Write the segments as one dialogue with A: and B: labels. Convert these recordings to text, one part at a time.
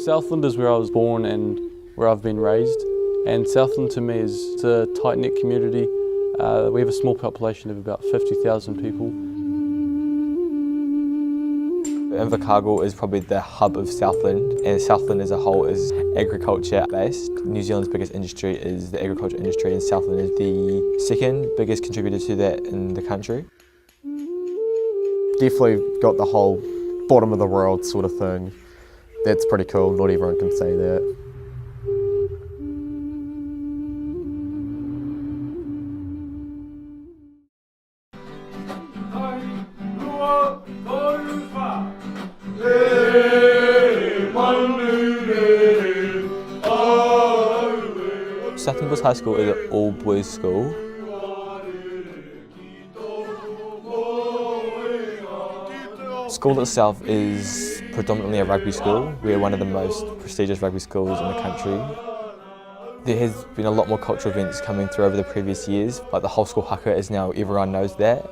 A: Southland is where I was born and where I've been raised, and Southland to me is a tight-knit community. We have a small population of about 50,000 people.
B: Invercargill is probably the hub of Southland, and Southland as a whole is agriculture based. New Zealand's biggest industry is the agriculture industry, and Southland is the second biggest contributor to that in the country.
C: Definitely got the whole bottom of the world sort of thing. That's pretty cool, not everyone can say that.
B: Southland Boys High School is an all-boys school. School itself is predominantly a rugby school. We are one of the most prestigious rugby schools in the country. There has been a lot more cultural events coming through over the previous years, like the whole school haka is now, everyone knows that.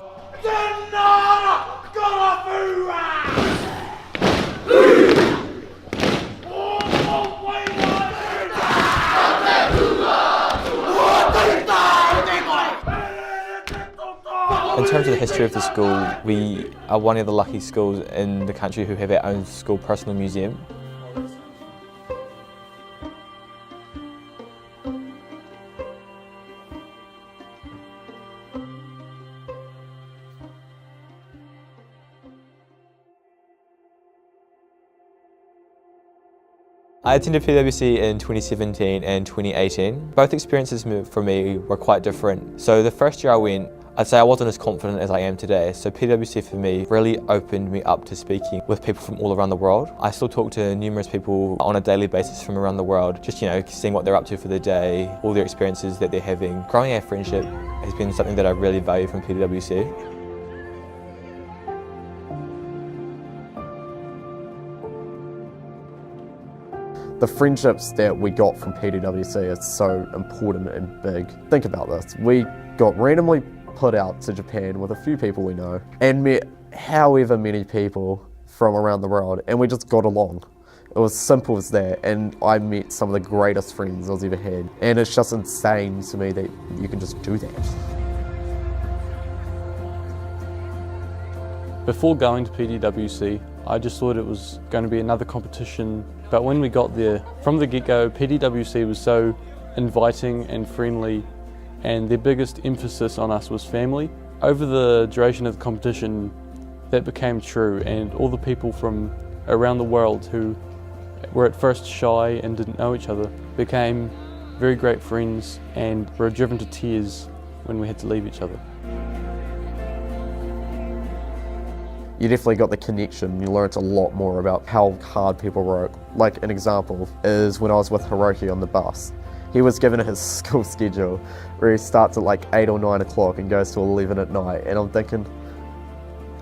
B: In terms of the history of the school, we are one of the lucky schools in the country who have our own school personal museum. I attended PDWC in 2017 and 2018. Both experiences for me were quite different. So the first year I went, I'd say I wasn't as confident as I am today, so PDWC for me really opened me up to speaking with people from all around the world. I still talk to numerous people on a daily basis from around the world, just seeing what they're up to for the day, all their experiences that they're having. Growing our friendship has been something that I really value from PDWC.
C: The friendships that we got from PDWC are so important and big. Think about this, we got randomly put out to Japan with a few people we know and met however many people from around the world, and we just got along. It was simple as that, and I met some of the greatest friends I've ever had, and it's just insane to me that you can just do that.
A: Before going to PDWC, I just thought it was going to be another competition, but when we got there, from the get-go, PDWC was so inviting and friendly, and their biggest emphasis on us was family. Over the duration of the competition, that became true, and all the people from around the world who were at first shy and didn't know each other became very great friends and were driven to tears when we had to leave each other.
C: You definitely got the connection. You learnt a lot more about how hard people work. Like an example is when I was with Hiroki on the bus. He was given his school schedule where he starts at like 8 or 9 o'clock and goes to 11 at night, and I'm thinking,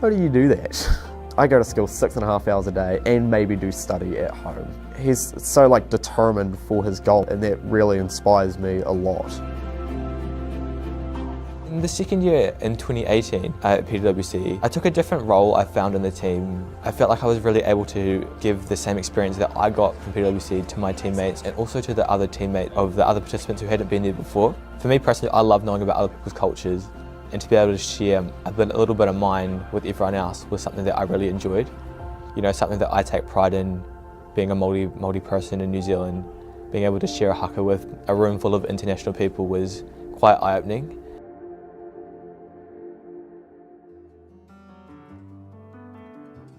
C: how do you do that? I go to school 6.5 hours a day and maybe do study at home. He's so determined for his goal, and that really inspires me a lot.
B: In the second year in 2018 at PDWC, I took a different role I found in the team. I felt like I was really able to give the same experience that I got from PDWC to my teammates and also to the other teammates of the other participants who hadn't been there before. For me personally, I love knowing about other people's cultures, and to be able to share a little bit of mine with everyone else was something that I really enjoyed. Something that I take pride in, being a Māori person in New Zealand. Being able to share a haka with a room full of international people was quite eye-opening.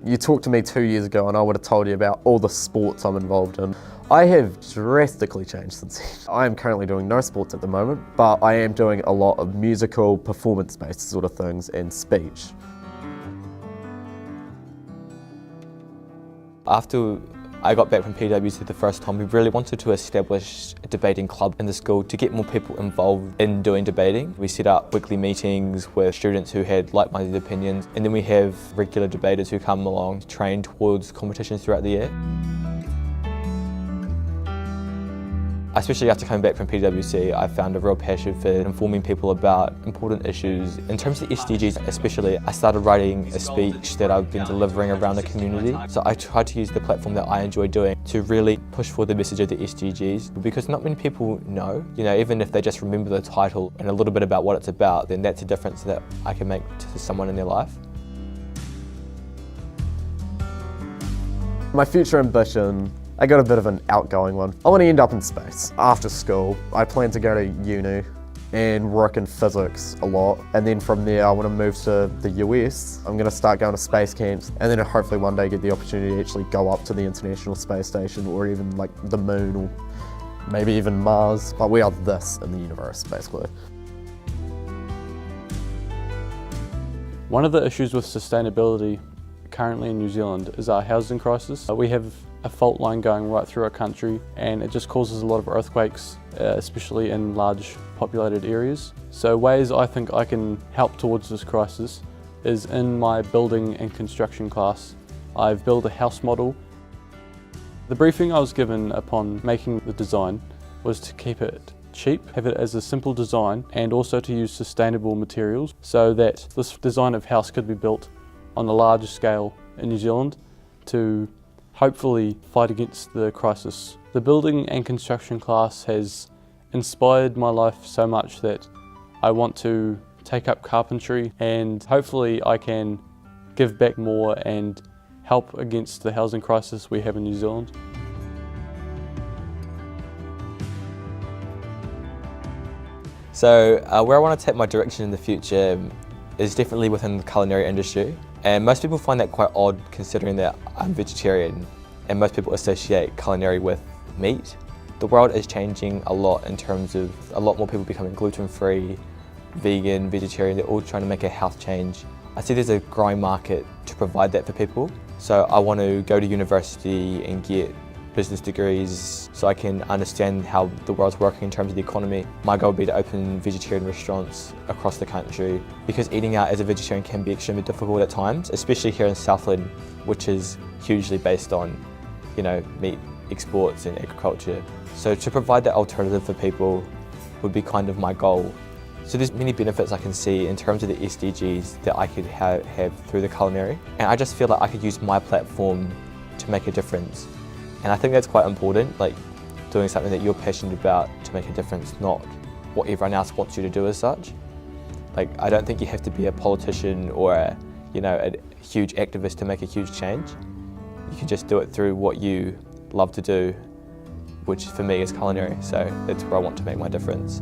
C: You talked to me 2 years ago and I would have told you about all the sports I'm involved in. I have drastically changed since then. I am currently doing no sports at the moment, but I am doing a lot of musical, performance-based sort of things and speech.
B: After I got back from PDWC the first time, we really wanted to establish a debating club in the school to get more people involved in doing debating. We set up weekly meetings with students who had like-minded opinions, and then we have regular debaters who come along to train towards competitions throughout the year. Especially after coming back from PDWC, I found a real passion for informing people about important issues. In terms of the SDGs especially, I started writing a speech that I've been delivering around the community. So I tried to use the platform that I enjoy doing to really push for the message of the SDGs, because not many people know, even if they just remember the title and a little bit about what it's about, then that's a difference that I can make to someone in their life.
C: My future ambition, I got a bit of an outgoing one. I want to end up in space. After school, I plan to go to uni and work in physics a lot. And then from there, I want to move to the US. I'm going to start going to space camps and then hopefully one day get the opportunity to actually go up to the International Space Station or even like the moon or maybe even Mars. But we are this in the universe, basically.
A: One of the issues with sustainability currently in New Zealand is our housing crisis. We have a fault line going right through our country and it just causes a lot of earthquakes, especially in large populated areas. So ways I think I can help towards this crisis is in my building and construction class. I've built a house model. The briefing I was given upon making the design was to keep it cheap, have it as a simple design, and also to use sustainable materials so that this design of house could be built on a larger scale in New Zealand to hopefully fight against the crisis. The building and construction class has inspired my life so much that I want to take up carpentry, and hopefully I can give back more and help against the housing crisis we have in New Zealand.
B: So where I want to take my direction in the future is definitely within the culinary industry. And most people find that quite odd considering that I'm vegetarian and most people associate culinary with meat. The world is changing a lot in terms of a lot more people becoming gluten-free, vegan, vegetarian. They're all trying to make a health change. I see there's a growing market to provide that for people. So I want to go to university and get business degrees so I can understand how the world's working in terms of the economy. My goal would be to open vegetarian restaurants across the country, because eating out as a vegetarian can be extremely difficult at times, especially here in Southland, which is hugely based on, meat exports and agriculture. So to provide that alternative for people would be kind of my goal. So there's many benefits I can see in terms of the SDGs that I could have through the culinary. And I just feel like I could use my platform to make a difference. And I think that's quite important, like doing something that you're passionate about to make a difference, not what everyone else wants you to do as such. Like, I don't think you have to be a politician or a huge activist to make a huge change. You can just do it through what you love to do, which for me is culinary. So that's where I want to make my difference.